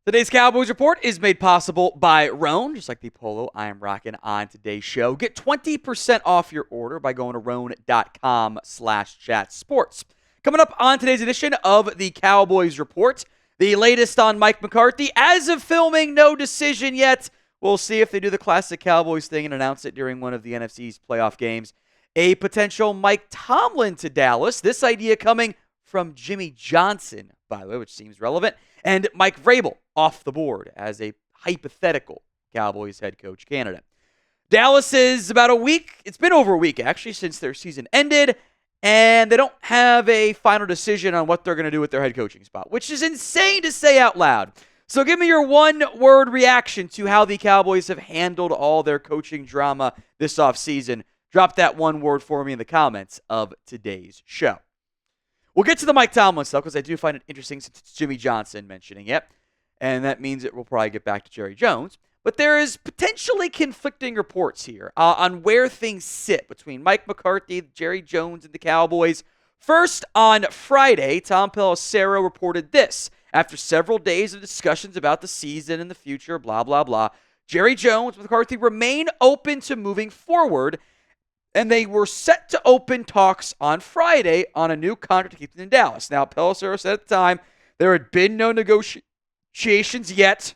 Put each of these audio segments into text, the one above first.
Today's Cowboys Report is made possible by Roan, just like the polo I am rocking on today's show. Get 20% off your order by going to roan.com/chatsports. Coming up on today's edition of the Cowboys Report, the latest on Mike McCarthy. As of filming, no decision yet. We'll see if they do the classic Cowboys thing and announce it during one of the NFC's playoff games. A potential Mike Tomlin to Dallas. This idea coming from Jimmy Johnson, by the way, which seems relevant. And Mike Vrabel off the board as a hypothetical Cowboys head coach candidate. Dallas is about a week. It's been over a week, actually, since their season ended. And they don't have a final decision on what they're going to do with their head coaching spot, which is insane to say out loud. So give me your one-word reaction to how the Cowboys have handled all their coaching drama this offseason. Drop that one word for me in the comments of today's show. We'll get to the Mike Tomlin stuff because I do find it interesting since it's Jimmy Johnson mentioning it. And that means that we'll probably get back to Jerry Jones. But there is potentially conflicting reports here on where things sit between Mike McCarthy, Jerry Jones, and the Cowboys. First, on Friday, Tom Pelissero reported this. After several days of discussions about the season and the future, blah, blah, blah, Jerry Jones and McCarthy remain open to moving forward, and they were set to open talks on Friday on a new contract to keep them in Dallas. Now, Pelissero said at the time there had been no negotiations yet.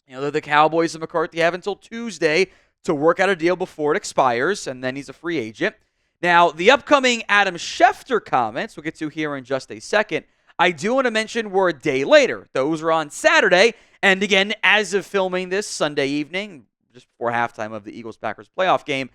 The Cowboys and McCarthy have until Tuesday to work out a deal before it expires, and then he's a free agent. Now, the upcoming Adam Schefter comments, we'll get to here in just a second, I do want to mention were a day later. Those were on Saturday, and again, as of filming this Sunday evening, just before halftime of the Eagles-Packers playoff game,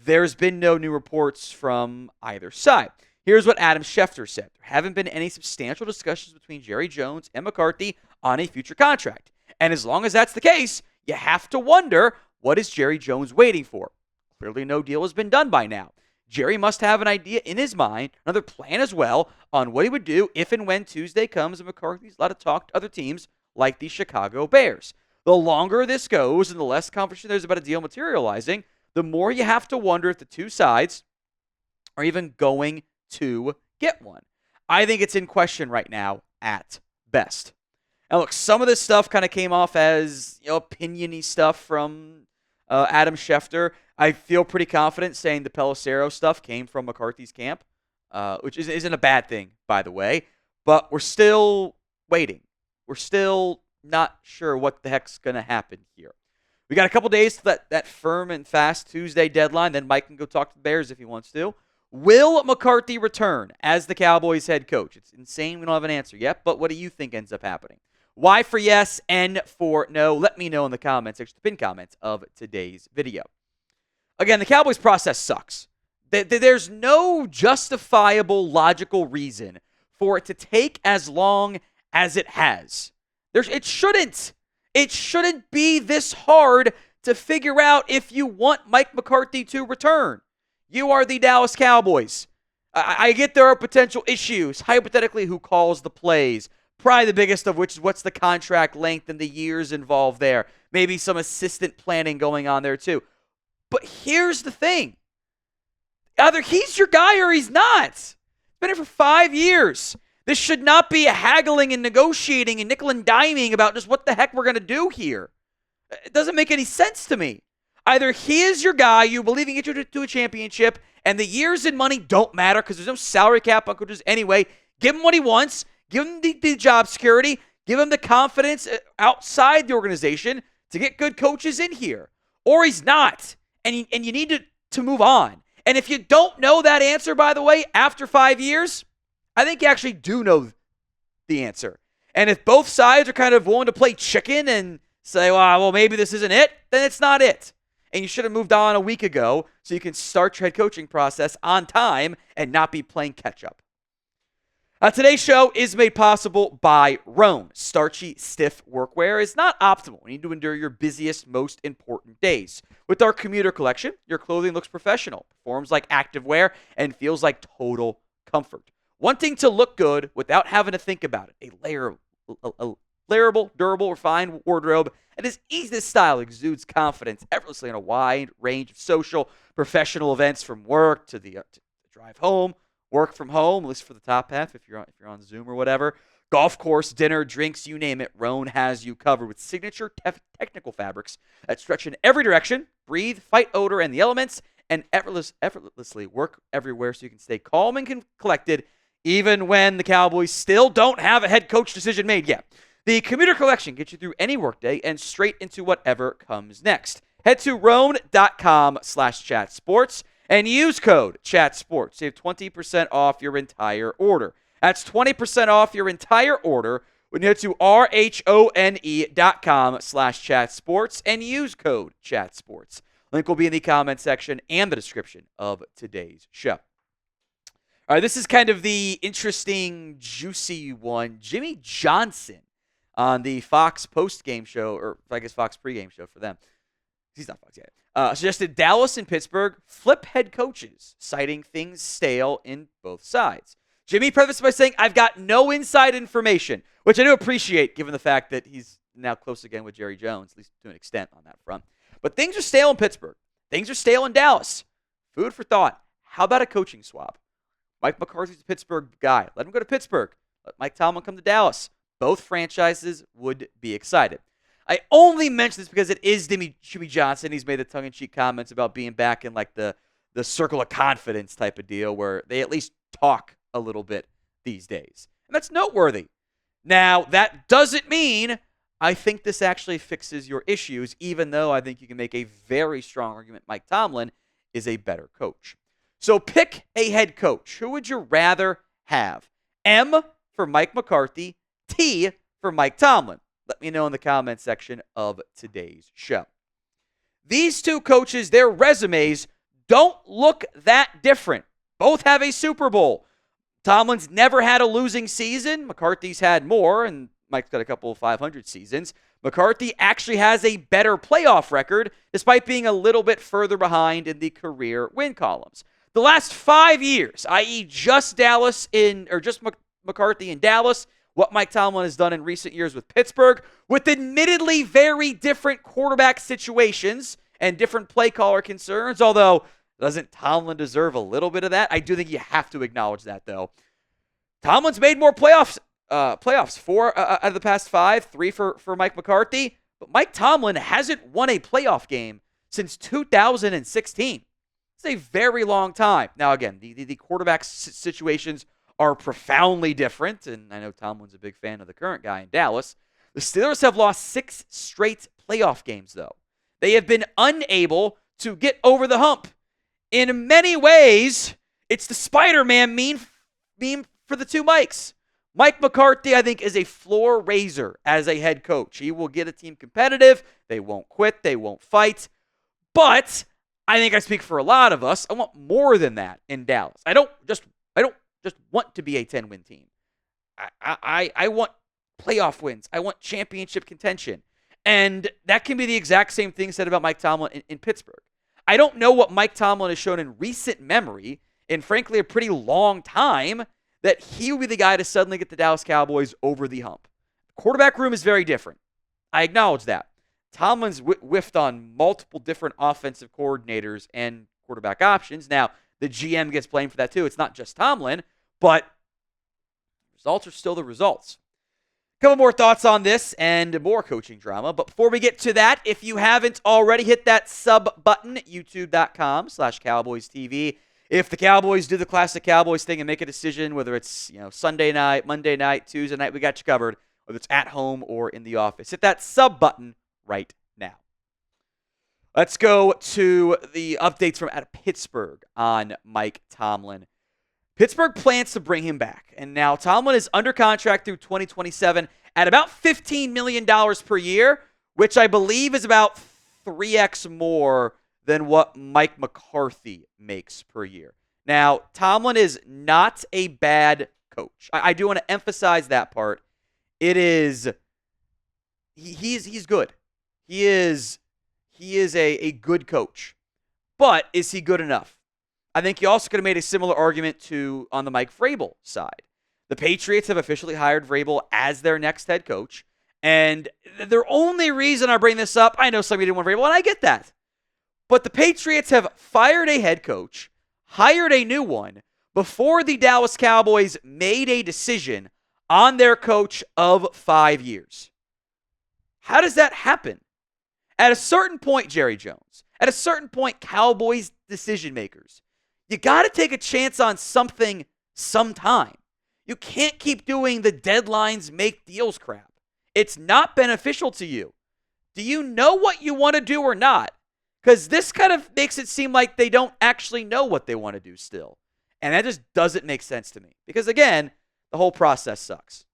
there's been no new reports from either side. Here's what Adam Schefter said. There haven't been any substantial discussions between Jerry Jones and McCarthy on a future contract. And as long as that's the case, you have to wonder, what is Jerry Jones waiting for? Clearly no deal has been done by now. Jerry must have an idea in his mind, another plan as well, on what he would do if and when Tuesday comes and McCarthy's allowed to talk to other teams like the Chicago Bears. The longer this goes and the less conversation there's about a deal materializing, the more you have to wonder if the two sides are even going to get one. I think it's in question right now at best. Now, look, some of this stuff kind of came off as opinion-y stuff from Adam Schefter. I feel pretty confident saying the Pelissero stuff came from McCarthy's camp, which isn't a bad thing, by the way. But we're still waiting. We're still not sure what the heck's going to happen here. We got a couple days to that firm and fast Tuesday deadline. Then Mike can go talk to the Bears if he wants to. Will McCarthy return as the Cowboys head coach? It's insane we don't have an answer yet, but what do you think ends up happening? Y for yes, N for no. Let me know in the comments, section, the pinned comments of today's video. Again, the Cowboys process sucks. There's no justifiable, logical reason for it to take as long as it has. It shouldn't. It shouldn't be this hard to figure out if you want Mike McCarthy to return. You are the Dallas Cowboys. I get there are potential issues. Hypothetically, who calls the plays? Probably the biggest of which is what's the contract length and the years involved there. Maybe some assistant planning going on there too. But here's the thing. Either he's your guy or he's not. He's been here for 5 years. This should not be a haggling and negotiating and nickel and diming about just what the heck we're going to do here. It doesn't make any sense to me. Either he is your guy, you believe he can get you to a championship, and the years and money don't matter because there's no salary cap on coaches anyway. Give him what he wants. Give him the job security. Give him the confidence outside the organization to get good coaches in here. Or he's not, and you need to move on. And if you don't know that answer, by the way, after 5 years, I think you actually do know the answer. And if both sides are kind of willing to play chicken and say, well, maybe this isn't it, then it's not it. And you should have moved on a week ago so you can start your head coaching process on time and not be playing catch-up. Today's show is made possible by Roan. Starchy, stiff workwear is not optimal. You need to endure your busiest, most important days. With our commuter collection, your clothing looks professional, performs like activewear, and feels like total comfort. Wanting to look good without having to think about it. A layerable, durable, refined wardrobe that is easy to style, exudes confidence effortlessly in a wide range of social, professional events, from work to the drive home, work from home, at least for the top half if you're on Zoom or whatever. Golf course, dinner, drinks, you name it, Roan has you covered with signature technical fabrics that stretch in every direction, breathe, fight odor and the elements, and effortlessly work everywhere so you can stay calm and collected even when the Cowboys still don't have a head coach decision made yet. The Commuter Collection gets you through any workday and straight into whatever comes next. Head to roan.com/chatsports and use code CHATSPORTS. Save 20% off your entire order. That's 20% off your entire order when you head to RHONE.com/chatsports and use code CHATSPORTS. Link will be in the comment section and the description of today's show. All right, this is kind of the interesting, juicy one. Jimmy Johnson on the Fox post-game show, or I guess Fox pre-game show for them. He's not Fox yet. Suggested Dallas and Pittsburgh flip head coaches, citing things stale in both sides. Jimmy prefaced by saying, I've got no inside information, which I do appreciate given the fact that he's now close again with Jerry Jones, at least to an extent on that front. But things are stale in Pittsburgh. Things are stale in Dallas. Food for thought. How about a coaching swap? Mike McCarthy's a Pittsburgh guy. Let him go to Pittsburgh. Let Mike Tomlin come to Dallas. Both franchises would be excited. I only mention this because it is Jimmy Johnson. He's made the tongue-in-cheek comments about being back in like the circle of confidence type of deal where they at least talk a little bit these days. And that's noteworthy. Now, that doesn't mean I think this actually fixes your issues, even though I think you can make a very strong argument Mike Tomlin is a better coach. So pick a head coach. Who would you rather have? M for Mike McCarthy, T for Mike Tomlin. Let me know in the comment section of today's show. These two coaches, their resumes don't look that different. Both have a Super Bowl. Tomlin's never had a losing season. McCarthy's had more, and Mike's got a couple of 500 seasons. McCarthy actually has a better playoff record, despite being a little bit further behind in the career win columns. The last 5 years, i.e. just McCarthy in Dallas, what Mike Tomlin has done in recent years with Pittsburgh, with admittedly very different quarterback situations and different play caller concerns, although doesn't Tomlin deserve a little bit of that? I do think you have to acknowledge that, though. Tomlin's made more playoffs, 4 out of the past 5, 3 for Mike McCarthy, but Mike Tomlin hasn't won a playoff game since 2016. It's a very long time. Now, again, the quarterback situations are profoundly different, and I know Tomlin's a big fan of the current guy in Dallas. The Steelers have lost 6 straight playoff games, though. They have been unable to get over the hump. In many ways, it's the Spider-Man meme for the two Mikes. Mike McCarthy, I think, is a floor raiser as a head coach. He will get a team competitive. They won't quit. They won't fight. But I think I speak for a lot of us. I want more than that in Dallas. I don't just want to be a 10-win team. I want playoff wins. I want championship contention. And that can be the exact same thing said about Mike Tomlin in Pittsburgh. I don't know what Mike Tomlin has shown in recent memory, in frankly a pretty long time, that he will be the guy to suddenly get the Dallas Cowboys over the hump. The quarterback room is very different. I acknowledge that. Tomlin's whiffed on multiple different offensive coordinators and quarterback options. Now, the GM gets blamed for that too. It's not just Tomlin, but results are still the results. A couple more thoughts on this and more coaching drama. But before we get to that, if you haven't already, hit that sub button at youtube.com/Cowboys TV. If the Cowboys do the classic Cowboys thing and make a decision, whether it's Sunday night, Monday night, Tuesday night, we got you covered, whether it's at home or in the office. Hit that sub button right now. Let's go to the updates from out of Pittsburgh on Mike Tomlin. Pittsburgh plans to bring him back, and now Tomlin is under contract through 2027 at about $15 million per year, which I believe is about 3x more than what Mike McCarthy makes per year. Now, Tomlin is not a bad coach. I do want to emphasize that part. It is, he's good. He is a good coach. But is he good enough? I think you also could have made a similar argument on the Mike Vrabel side. The Patriots have officially hired Vrabel as their next head coach. And the only reason I bring this up, I know some of you didn't want Vrabel, and I get that. But the Patriots have fired a head coach, hired a new one, before the Dallas Cowboys made a decision on their coach of 5 years. How does that happen? At a certain point, Jerry Jones, at a certain point, Cowboys decision makers, you got to take a chance on something sometime. You can't keep doing the deadlines make deals crap. It's not beneficial to you. Do you know what you want to do or not? Because this kind of makes it seem like they don't actually know what they want to do still. And that just doesn't make sense to me. Because again, the whole process sucks.